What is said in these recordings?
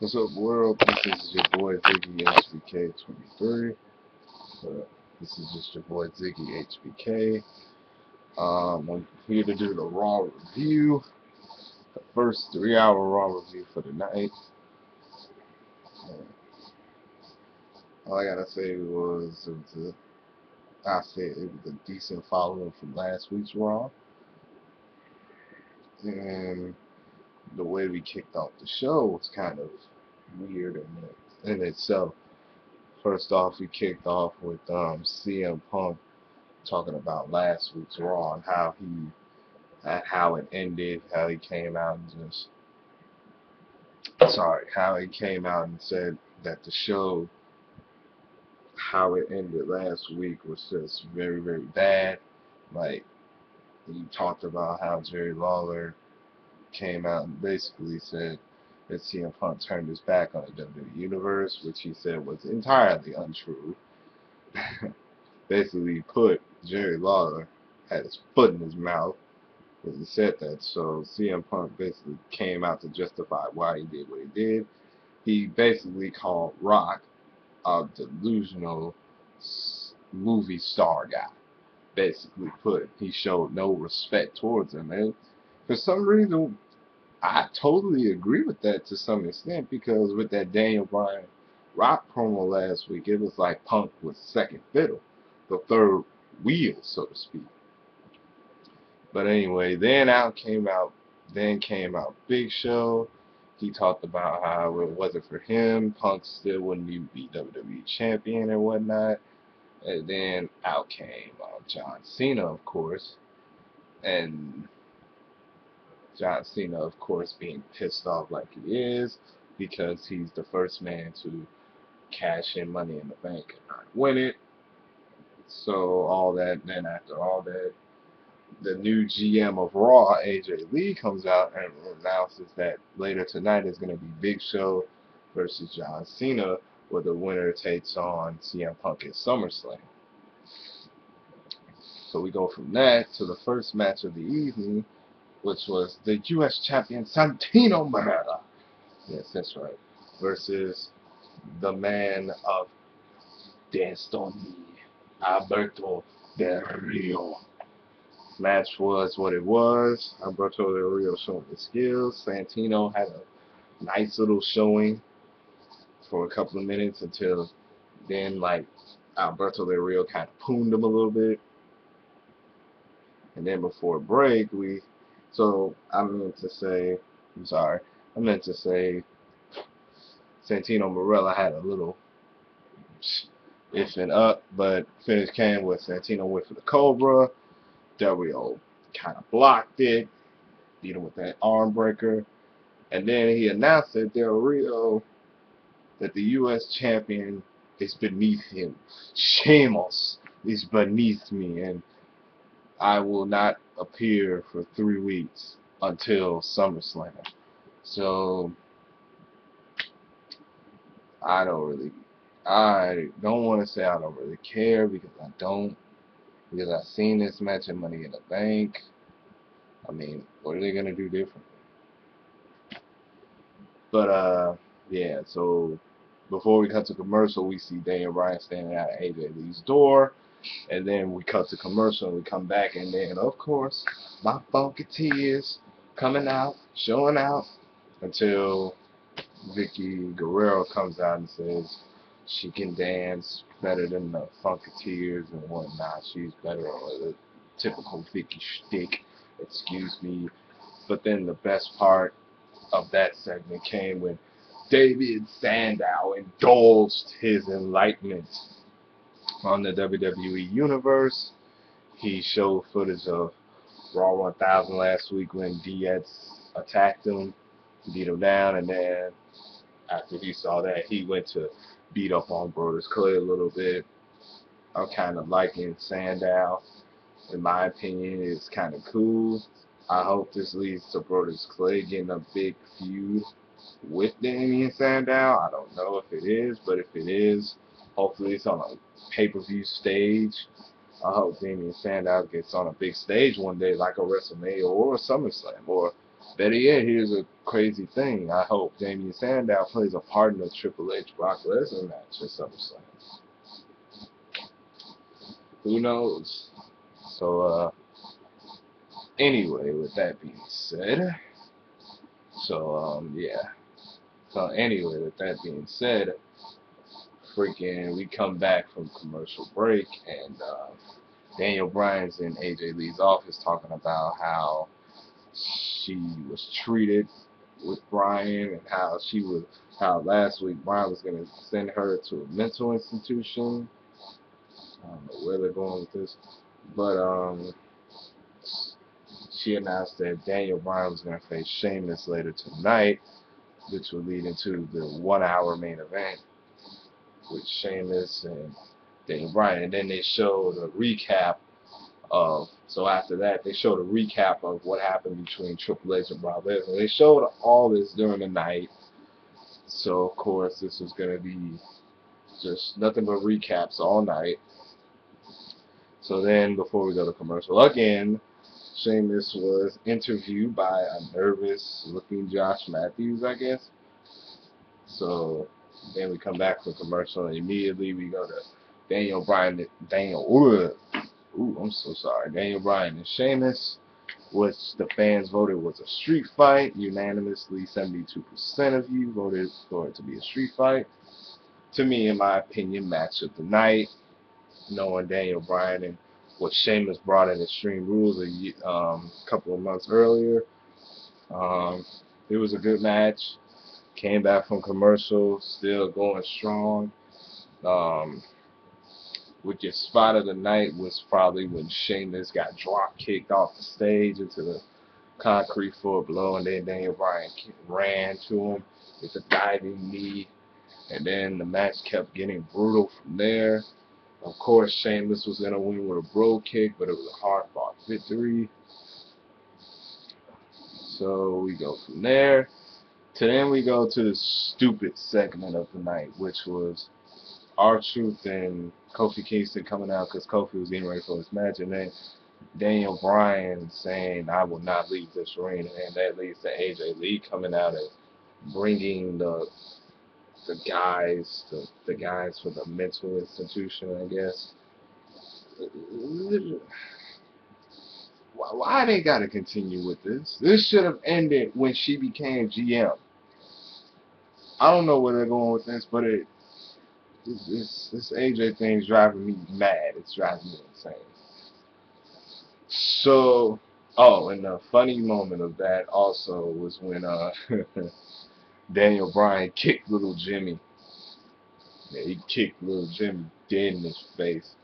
What's up, world? This is your boy Ziggy HBK23. This is just your boy Ziggy HBK. I'm here to do the Raw review, the first 3-hour Raw review for the night. All I gotta say was it was a decent follow-up from last week's Raw, and the way we kicked off the show was kind of weird in itself. First off, we kicked off with CM Punk talking about last week's Raw and how it ended, how he came out and how he came out and said that the show, how it ended last week was just very, very bad. Like, he talked about how Jerry Lawler came out and basically said that CM Punk turned his back on the WWE Universe, which he said was entirely untrue. Basically put Jerry Lawler, had his foot in his mouth when he said that. So CM Punk basically came out to justify why he did what he did. He basically called Rock a delusional movie star guy. Basically put, he showed no respect towards him. And for some reason, I totally agree with that to some extent, because with that Daniel Bryan Rock promo last week, it was like Punk was second fiddle, the third wheel, so to speak. But anyway, then came out Big Show. He talked about how if it wasn't for him, Punk still wouldn't even be WWE champion and whatnot. And then out came John Cena, of course. And John Cena, of course, being pissed off like he is, because he's the first man to cash in Money in the Bank and not win it. So all that, then after all that, the new GM of Raw, AJ Lee, comes out and announces that later tonight is going to be Big Show versus John Cena, where the winner takes on CM Punk at Summerslam. So we go from that to the first match of the evening, which was the U.S. champion Santino Marella. Yes, that's right. Versus the man of Destiny, Alberto Del Rio. Match was what it was. Alberto Del Rio showing his skills. Santino had a nice little showing for a couple of minutes until then, like, Alberto Del Rio kind of pooned him a little bit. And then before break, I meant to say Santino Marella had a little if and up, but finish came with Santino went for the Cobra. Del Rio kind of blocked it, beat him with that arm breaker, and then he announced that Del Rio, that the U.S. champion is beneath him. Sheamus is beneath me, and I will not appear for 3 weeks until SummerSlam. So I don't want to say I don't really care, because I don't. Because I've seen this match in Money in the Bank. I mean, what are they going to do differently? But, yeah, so before we cut to commercial, we see Daniel Bryan standing out at AJ Lee's door. And then we cut to commercial and we come back, and then, of course, my funky tears coming out, showing out, until Vicky Guerrero comes out and says she can dance better than the Funketeers and whatnot. She's better on the typical Vicky shtick, excuse me. But then the best part of that segment came when David Sandow indulged his enlightenment on the WWE Universe. He showed footage of Raw 1000 last week when Diaz attacked him, beat him down, and then after he saw that, he went to beat up on Brodus Clay a little bit. I'm kind of liking Sandow. In my opinion, it's kind of cool. I hope this leads to Brodus Clay getting a big feud with Damien Sandow. I don't know if it is, but if it is, hopefully it's on a pay-per-view stage. I hope Damien Sandow gets on a big stage one day, like a WrestleMania or a SummerSlam, or Better yet, here's a crazy thing. I hope Damien Sandow plays a part in the Triple H Brock Lesnar match at SummerSlam. Who knows? So, anyway, with that being said, yeah. So, anyway, with that being said, we come back from commercial break, and Daniel Bryan's in AJ Lee's office talking about how she was treated with Bryan, and how last week Bryan was going to send her to a mental institution. I don't know where they're going with this, but she announced that Daniel Bryan was going to face Sheamus later tonight, which would lead into the 1-hour main event with Sheamus and Daniel Bryan. And then they showed a recap so after that, they showed a recap of what happened between Triple H and Brock Lesnar. They showed all this during the night. So, of course, this was going to be just nothing but recaps all night. So then, before we go to commercial again, Sheamus was interviewed by a nervous-looking Josh Matthews, I guess. So then we come back from commercial, and immediately we go to Daniel Bryan and Sheamus, which the fans voted was a street fight. Unanimously, 72% of you voted for it to be a street fight. To me, in my opinion, match of the night. Knowing Daniel Bryan and what Sheamus brought in Extreme Rules a couple of months earlier. It was a good match. Came back from commercial, still going strong. With your spot of the night was probably when Sheamus got drop kicked off the stage into the concrete floor below, and then Daniel Bryan ran to him with a diving knee, and then the match kept getting brutal from there. Of course, Sheamus was going to win with a bro kick, but it was a hard-fought victory. So we go from there. Then we go to the stupid segment of the night, which was R-Truth and Kofi Kingston coming out because Kofi was getting ready for his match, and then Daniel Bryan saying, "I will not leave this ring," and that leads to AJ Lee coming out and bringing the guys for the mental institution, I guess. Why they gotta continue with this? This should have ended when she became GM. I don't know where they're going with this, but this AJ thing's driving me mad. It's driving me insane. So, and the funny moment of that also was when Daniel Bryan kicked little Jimmy. Yeah, he kicked little Jimmy dead in his face.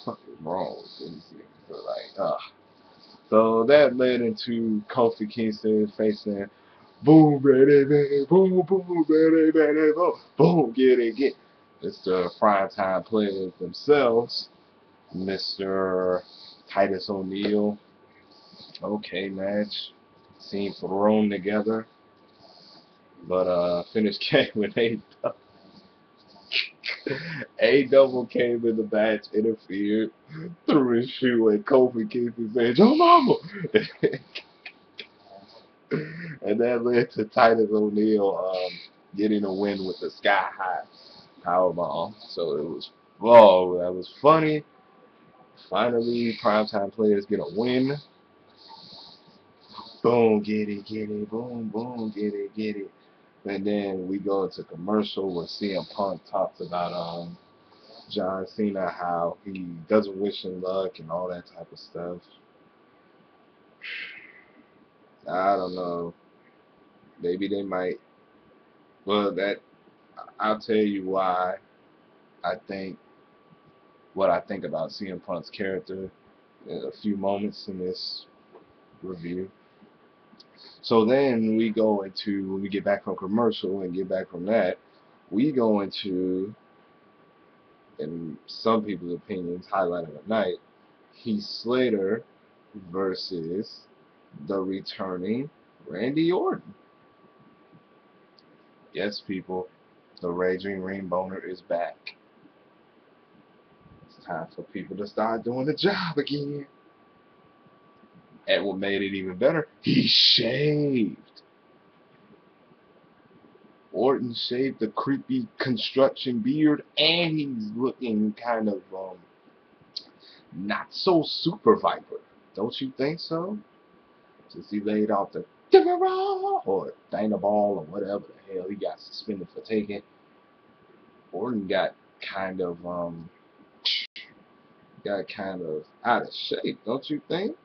What the fuck is wrong with these things? But so that led into Kofi Kingston facing boom, baby, baby, boom, boom, baby, baby, boom, boom, get it. It's the primetime players themselves, Mr. Titus ONeil. Okay, match. Seemed thrown together, but finish came with A double came in the match, interfered, threw his shoe at Kofi Kingston, said, "Yo, mama!" And that led to Titus ONeil getting a win with the sky high powerbomb. So that was funny. Finally, primetime players get a win. Boom, get it, boom, boom, get it. And then we go into commercial where CM Punk talks about John Cena, how he doesn't wish him luck and all that type of stuff. I don't know. Maybe they might. Well, I'll tell you why what I think about CM Punk's character in a few moments in this review. So then when we get back from commercial and get back from that, we go into, in some people's opinions, highlight of the night, Heath Slater versus the returning Randy Orton. Yes, people, the Raging Ring Boner is back. It's time for people to start doing the job again. And what made it even better, he shaved. Orton shaved the creepy construction beard, and he's looking kind of not so super Viper. Don't you think so? Since he laid off the or Dana Ball or whatever the hell he got suspended for taking, Orton got kind of out of shape, don't you think?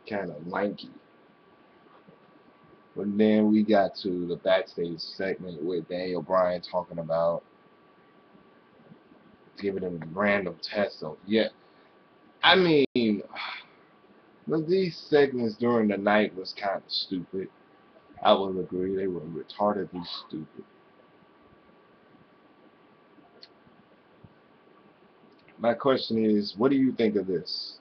Kind of lanky. But then we got to the backstage segment with Daniel Bryan talking about giving him random tests of I mean, but these segments during the night was kind of stupid. I would agree, they were retardedly stupid. My question is, what do you think of this?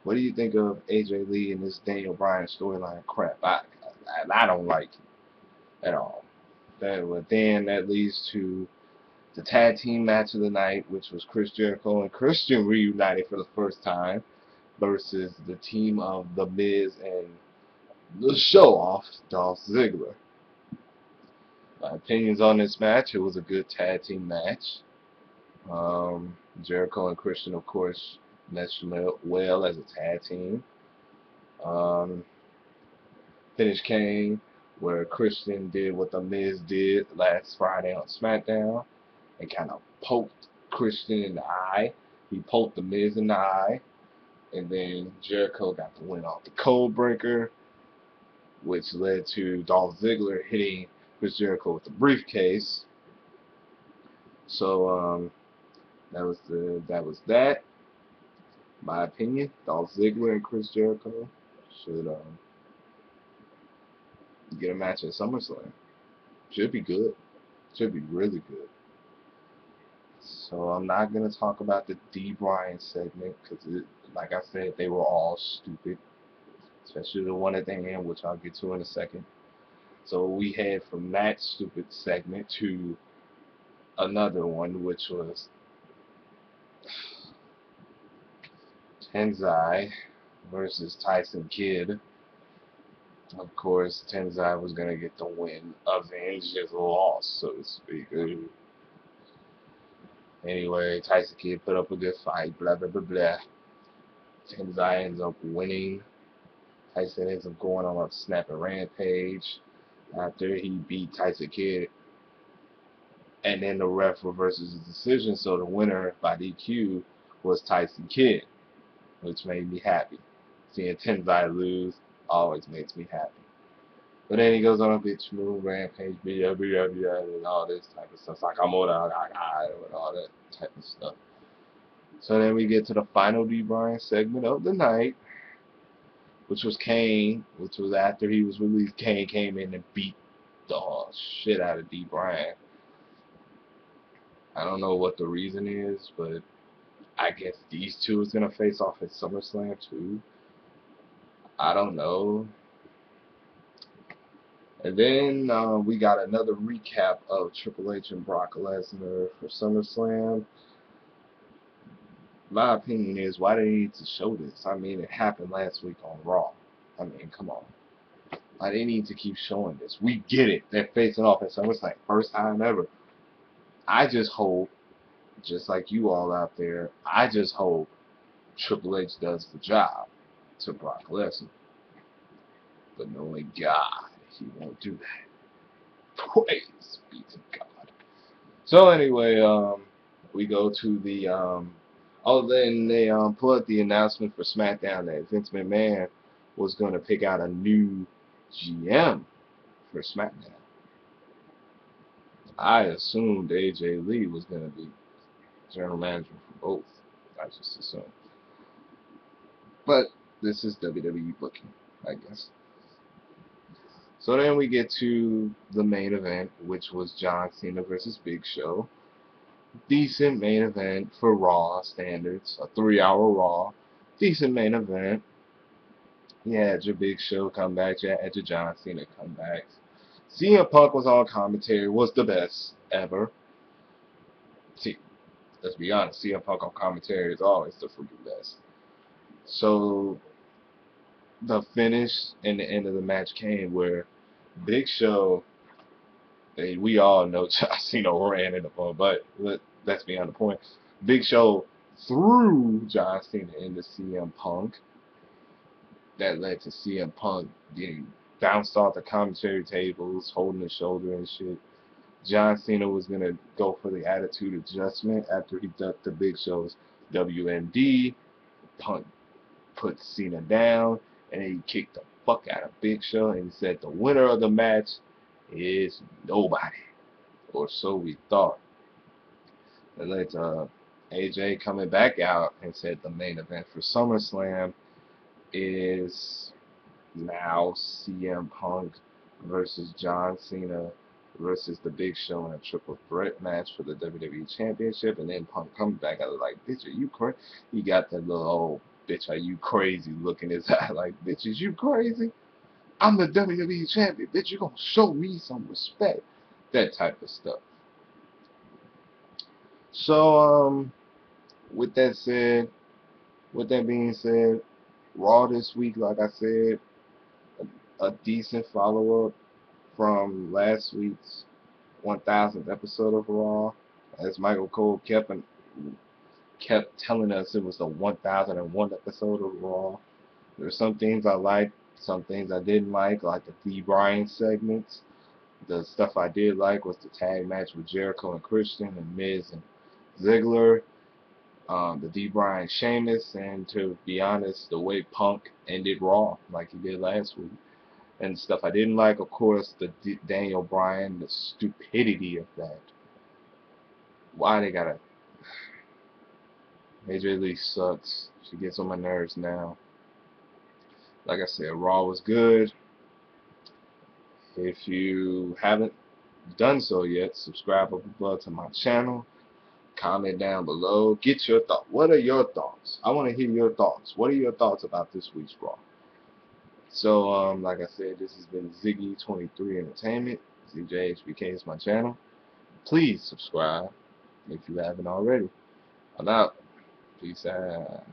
What do you think of AJ Lee and this Daniel Bryan storyline crap? I don't like it at all. Then that leads to the tag team match of the night, which was Chris Jericho and Christian reunited for the first time versus the team of The Miz and the show-off, Dolph Ziggler. My opinions on this match, it was a good tag team match. Jericho and Christian, of course, meshed well as a tag team. Finish came where Christian did what The Miz did last Friday on SmackDown and kind of poked Christian in the eye. He poked The Miz in the eye, and then Jericho got the win off the code breaker, which led to Dolph Ziggler hitting Chris Jericho with the briefcase. So that was that. My opinion, Dolph Ziggler and Chris Jericho should get a match at SummerSlam. Should be good. Should be really good. So I'm not going to talk about the D. Bryan segment because, like I said, they were all stupid. Especially the one at the end, which I'll get to in a second. So we head from that stupid segment to another one, which was Tenz versus Tyson Kidd. Of course, Tenz was going to get the win, avenge his loss, so to speak. Anyway, Tyson Kidd put up a good fight, blah, blah, blah, blah. Tenz ends up winning. Tyson ends up going on a snapping rampage after he beat Tyson Kidd. And then the ref reverses his decision, so the winner by DQ was Tyson Kidd, which made me happy. Seeing Tenz lose always makes me happy. But then he goes on a bitch move, rampage, and all this type of stuff. Like, I'm on and all that type of stuff. So then we get to the final D. Bryan segment of the night, which was Kane, which was after he was released. Kane came in and beat the shit out of D. Bryan. I don't know what the reason is, but I guess these two is going to face off at SummerSlam too. I don't know. And then we got another recap of Triple H and Brock Lesnar for SummerSlam. My opinion is, why do they need to show this? I mean, it happened last week on Raw. I mean, come on. Why they need to keep showing this? We get it. They're facing off at SummerSlam. First time ever. I just hope, just like you all out there, I just hope Triple H does the job to Brock Lesnar. But knowing God, he won't do that. Praise be to God. So anyway, we go to the then they put out the announcement for SmackDown that Vince McMahon was going to pick out a new GM for SmackDown. I assumed AJ Lee was going to be general manager for both. I just assumed. But this is WWE booking, I guess. So then we get to the main event, which was John Cena versus Big Show. Decent main event for Raw standards. A 3-hour Raw. Decent main event. You had your Big Show comebacks. You had your John Cena comebacks. CM Punk was on commentary. Was the best ever. See, let's be honest. CM Punk on commentary is always the freaking best. So the finish and the end of the match came where Big Show, we all know John Cena ran in the phone, but let's be on the point. Big Show threw John Cena into CM Punk. That led to CM Punk getting bounced off the commentary tables, holding his shoulder and shit. John Cena was going to go for the attitude adjustment after he ducked the Big Show's WMD. Punk put Cena down, and then he kicked the fuck out of Big Show, and he said the winner of the match is nobody. Or so we thought. It led to AJ coming back out and said the main event for SummerSlam is now CM Punk versus John Cena versus the Big Show in a triple threat match for the WWE Championship. And then Punk comes back out like, bitch, are you crazy? He got that little old bitch, are you crazy look in his eye like, bitch, is you crazy? I'm the WWE Champion, bitch, you gonna show me some respect. That type of stuff. So, with that said, with that being said, Raw this week, like I said, a decent follow-up from last week's 1000th episode of Raw, as Michael Cole kept telling us it was the 1001 episode of Raw. There's some things I liked, some things I didn't like the Bryan segments. The stuff I did like was the tag match with Jericho and Christian and Miz and Ziggler. The Bryan Sheamus, and to be honest, the way Punk ended Raw like he did last week. And stuff I didn't like, of course, the Daniel Bryan, the stupidity of that. Why they gotta... AJ Lee sucks. She gets on my nerves now. Like I said, Raw was good. If you haven't done so yet, subscribe up above to my channel. Comment down below. Get your thoughts. What are your thoughts? I want to hear your thoughts. What are your thoughts about this week's Raw? So, like I said, this has been Ziggy23 Entertainment. ZJHBK is my channel. Please subscribe if you haven't already. I'm out. Peace out.